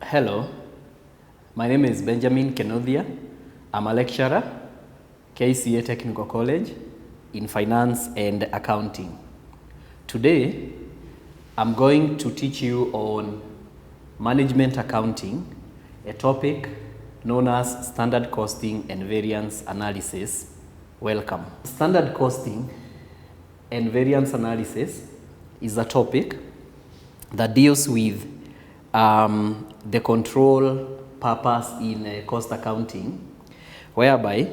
Hello, my name is Benjamin Kenodia. I'm a lecturer, KCA Technical College in Finance and Accounting. Today, I'm going to teach you on management accounting, a topic known as standard costing and variance analysis. Welcome. Standard costing and variance analysis is a topic that deals with the control purpose in cost accounting, whereby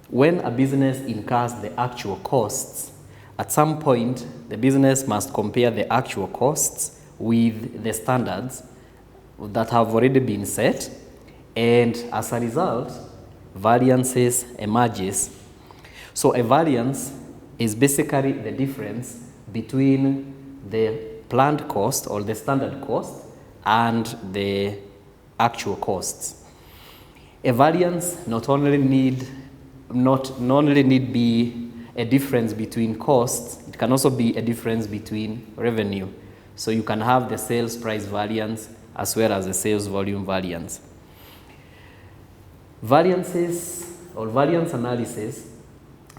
when a business incurs the actual costs, at some point the business must compare the actual costs with the standards that have already been set, and as a result, variances emerges. So a variance is basically the difference between the planned cost or the standard cost and the actual costs. A variance not only need be a difference between costs, it can also be a difference between revenue. So you can have the sales price variance as well as the sales volume variance. Variances or variance analysis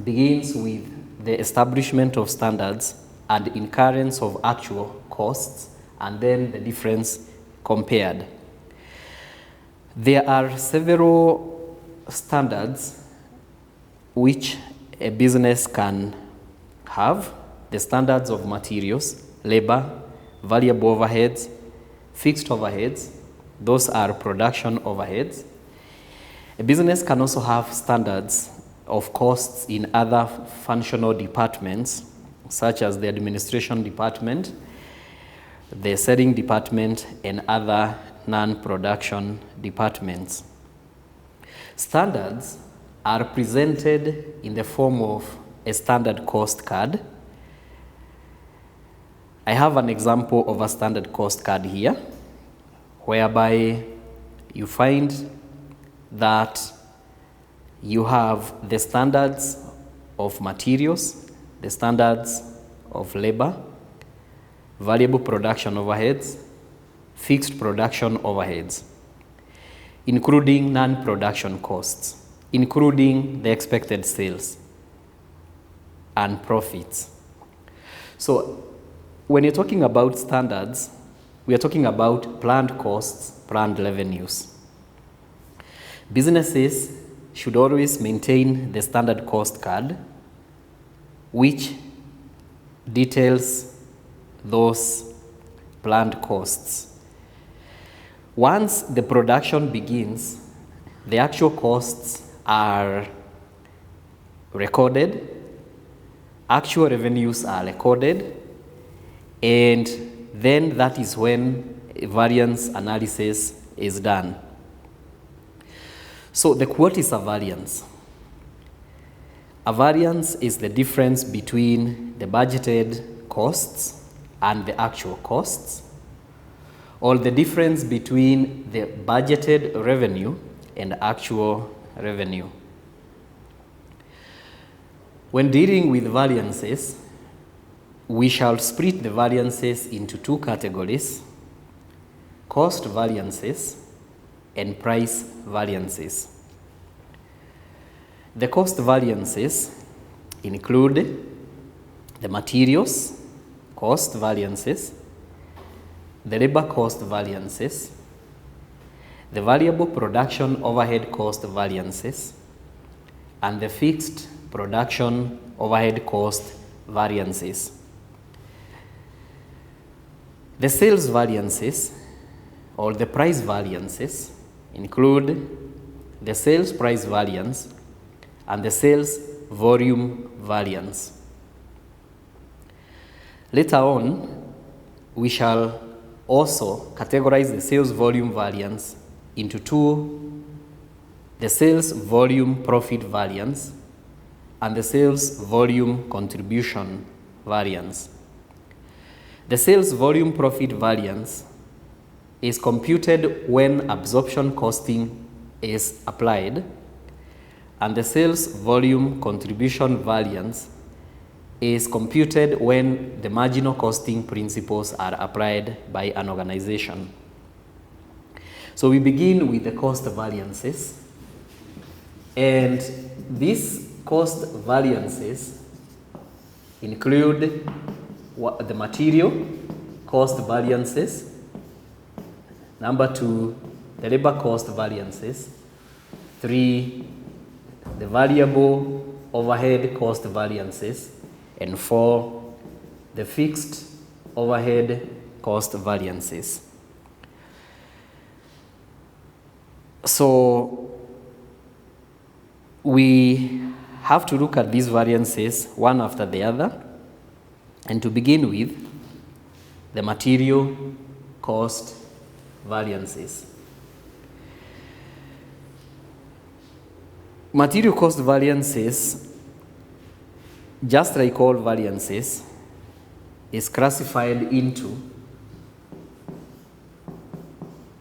begins with the establishment of standards and incurrence of actual costs, and then the difference compared. There are several standards which a business can have: the standards of materials, labor, variable overheads, fixed overheads. Those are production overheads. A business can also have standards of costs in other functional departments, such as the administration department, the selling department, and other non-production departments. Standards are presented in the form of a standard cost card. I have an example of a standard cost card here, whereby you find that you have the standards of materials, the standards of labor, variable production overheads, fixed production overheads, including non-production costs, including the expected sales and profits. So when you're talking about standards, we are talking about planned costs, planned revenues. Businesses should always maintain the standard cost card, which details those planned costs. Once the production begins, the actual costs are recorded, actual revenues are recorded, and then that is when a variance analysis is done. So what is a variance? A variance is the difference between the budgeted costs and the actual costs, or the difference between the budgeted revenue and actual revenue. When dealing with variances, we shall split the variances into two categories: cost variances and price variances. The cost variances include the materials cost variances, the labor cost variances, the variable production overhead cost variances, and the fixed production overhead cost variances. The sales variances or the price variances include the sales price variance and the sales volume variance. Later on, we shall also categorize the sales volume variance into two: the sales volume profit variance and the sales volume contribution variance. The sales volume profit variance is computed when absorption costing is applied, and the sales volume contribution variance is computed when the marginal costing principles are applied by an organization. So we begin with the cost variances, and these cost variances include the material cost variances, number 2, the labor cost variances, 3, the variable overhead cost variances, and 4, the fixed overhead cost variances. So we have to look at these variances one after the other, and to begin with, the material cost variances. Material cost variances, just like all variances, is classified into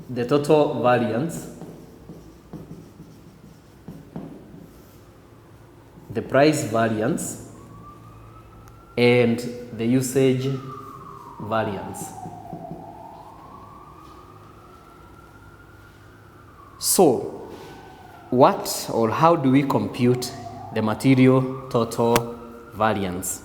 the total variance, the price variance, and the usage variance. So, what or how do we compute the material total variance?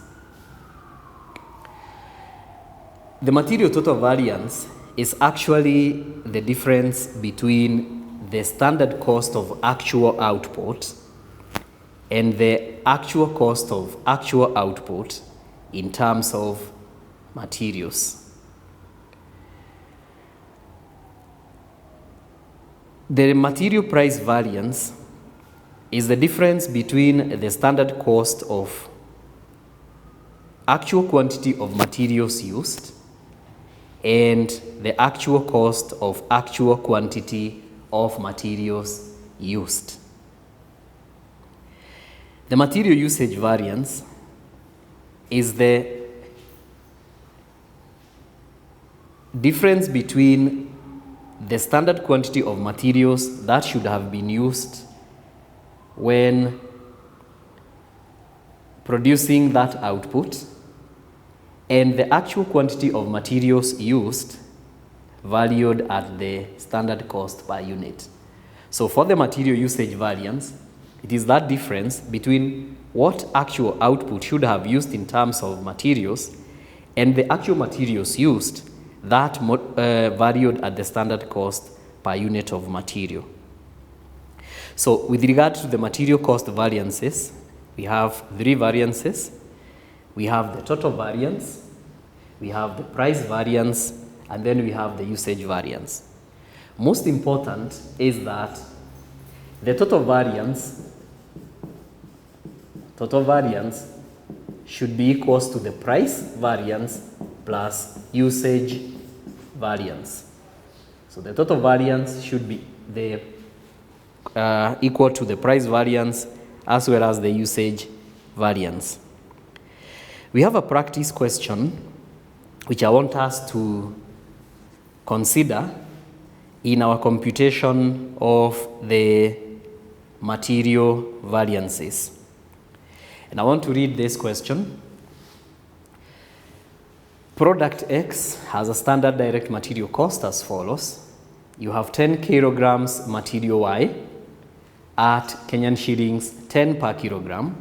The material total variance is actually the difference between the standard cost of actual output and the actual cost of actual output in terms of materials. The material price variance is the difference between the standard cost of actual quantity of materials used and the actual cost of actual quantity of materials used. The material usage variance is the difference between the standard quantity of materials that should have been used when producing that output and the actual quantity of materials used valued at the standard cost per unit. So for the material usage variance, it is that difference between what actual output should have used in terms of materials and the actual materials used that valued at the standard cost per unit of material. So with regard to the material cost variances, we have 3 variances. We have the total variance, we have the price variance, and then we have the usage variance. Most important is that the total variance should be equal to the price variance plus usage variance. So the total variance should be equal to the price variance as well as the usage variance. We have a practice question which I want us to consider in our computation of the material variances. And I want to read this question. Product X has a standard direct material cost as follows. You have 10 kilograms material Y at Kenyan shillings 10 per kilogram.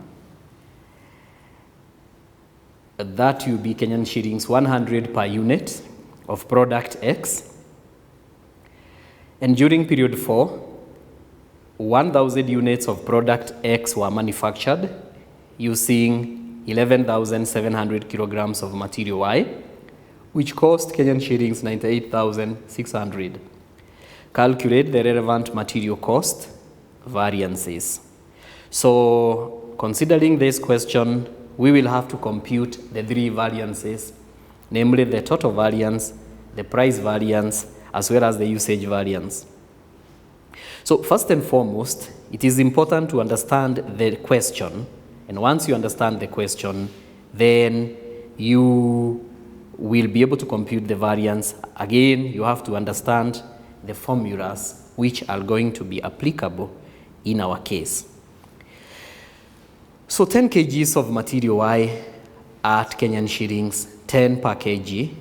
That will be Kenyan shillings 100 per unit of product X. And during period 4, 1,000 units of product X were manufactured using 11,700 kilograms of material Y, which cost Kenyan shillings 98,600. Calculate the relevant material cost variances. So, considering this question, we will have to compute the 3 variances, namely the total variance, the price variance, as well as the usage variance. So, first and foremost, it is important to understand the question, and once you understand the question, then you will be able to compute the variance. Again, you have to understand the formulas which are going to be applicable in our case. So 10 kgs of material Y at Kenyan shillings 10 per kg.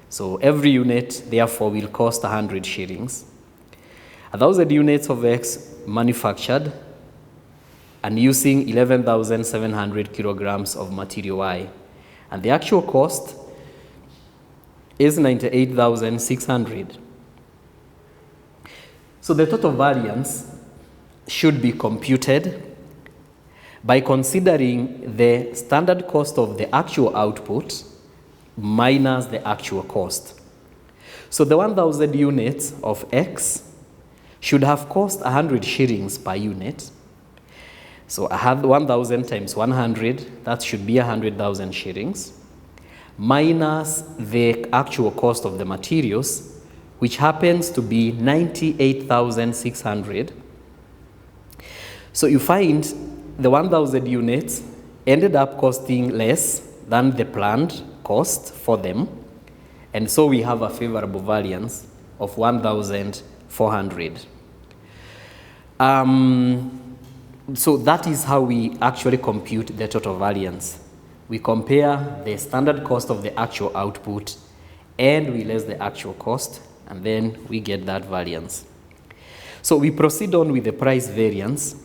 So every unit therefore will cost 100 shillings. 1,000 units of X manufactured and using 11,700 kilograms of material Y. And the actual cost is 98,600. So the total variance should be computed by considering the standard cost of the actual output minus the actual cost. So the 1,000 units of X should have cost 100 shillings per unit. So I have 1,000 times 100, that should be 100,000 shillings, minus the actual cost of the materials, which happens to be 98,600. So you find the 1,000 units ended up costing less than the planned cost for them, and so we have a favorable variance of 1,400. So that is how we actually compute the total variance. We compare the standard cost of the actual output and we less the actual cost, and then we get that variance. So we proceed on with the price variance.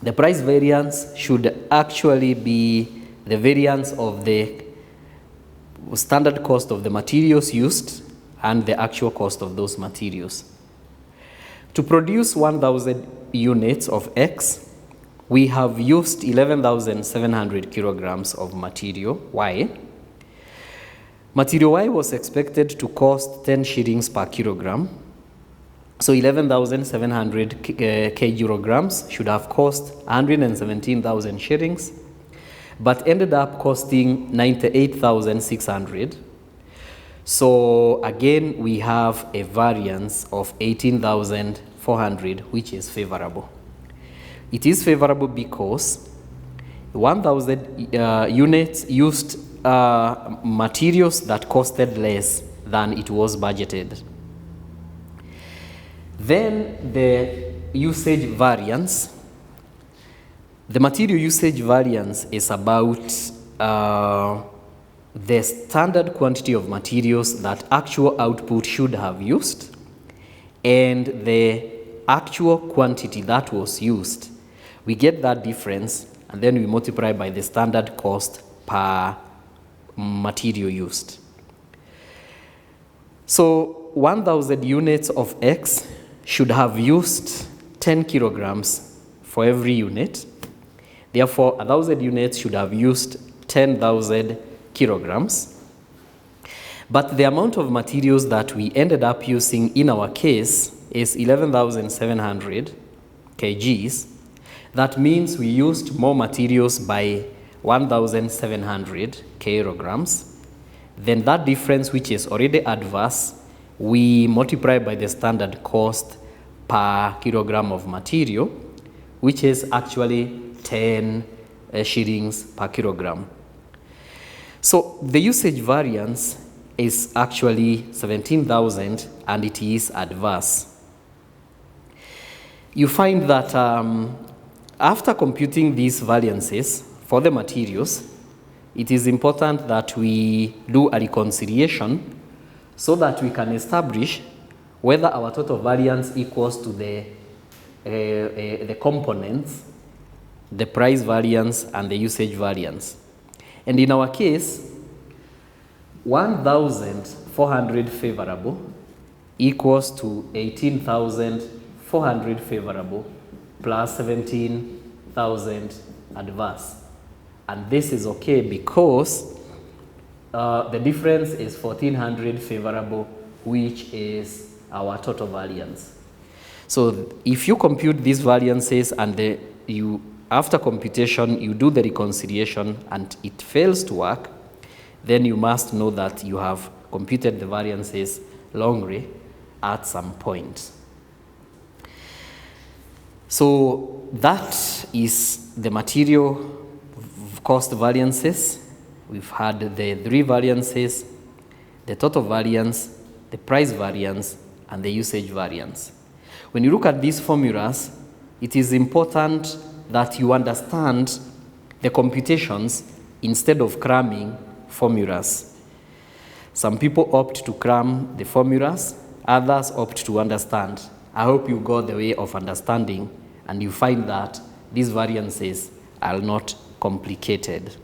The price variance should actually be the variance of the standard cost of the materials used and the actual cost of those materials. To produce 1,000 units of X, we have used 11,700 kilograms of material Y. Material Y was expected to cost 10 shillings per kilogram. So 11,700 kilograms should have cost 117,000 shillings, but ended up costing 98,600. So again, we have a variance of 18,400, which is favorable. It is favorable because 1,000 units used materials that costed less than it was budgeted. Then the usage variance. The material usage variance is about the standard quantity of materials that actual output should have used and the actual quantity that was used. We get that difference and then we multiply by the standard cost per material used. So 1,000 units of X should have used 10 kilograms for every unit. Therefore, 1,000 units should have used 10,000 kilograms. But the amount of materials that we ended up using in our case is 11,700 kgs. That means we used more materials by 1,700 kilograms. Then that difference, which is already adverse, we multiply by the standard cost per kilogram of material, which is actually 10 shillings per kilogram. So the usage variance is actually 17,000 and it is adverse. You find that after computing these variances for the materials, it is important that we do a reconciliation so that we can establish whether our total variance equals to the components, the price variance and the usage variance. And in our case, 1,400 favorable equals to 18,400 favorable plus 17,000 adverse. And this is okay because the difference is 1,400 favorable, which is our total variance. So if you compute these variances and after computation you do the reconciliation and it fails to work, then you must know that you have computed the variances wrongly at some point. So that is the material cost variances. We've had the three variances, the total variance, the price variance, and the usage variance. When you look at these formulas, it is important that you understand the computations instead of cramming formulas. Some people opt to cram the formulas, others opt to understand I hope you go the way of understanding and you find that these variances are not complicated.